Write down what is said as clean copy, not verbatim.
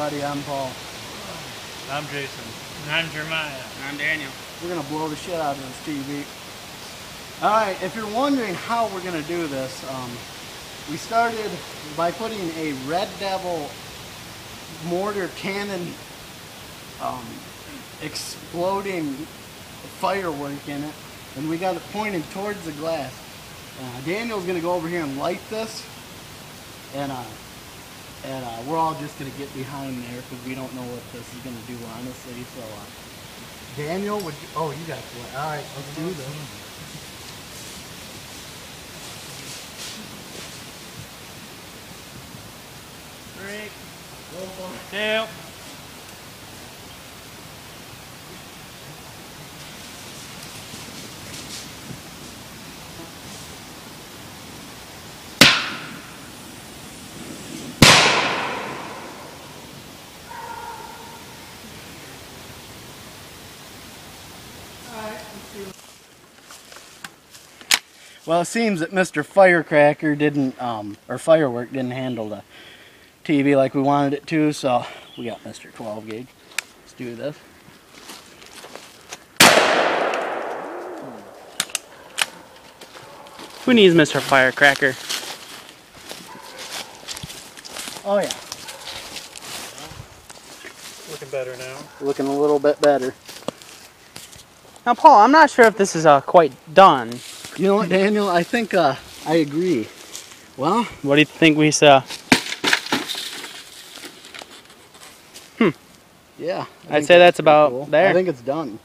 everybody. I'm Paul. I'm Jason. And I'm Jeremiah. And I'm Daniel. We're going to blow the shit out of this TV. Alright, if you're wondering how we're going to do this, we started by putting a Red Devil mortar cannon exploding firework in it, and we got it pointed towards the glass. Daniel's going to go over here and light this, and we're all just going to get behind there because we don't know what this is going to do, honestly. So, Daniel, would you, oh, you got it. All right, let's do this. Three, two. Well, it seems that Mr. Firecracker didn't, or Firework didn't handle the TV like we wanted it to, so we got Mr. 12 gauge. Let's do this. Who needs Mr. Firecracker? Oh yeah, Looking better now. looking a little bit better. Now, Paul, I'm not sure if this is quite done. You know what, Daniel? I think I agree. Well, What do you think we saw? yeah. I'd say that's about cool. there. I think it's done.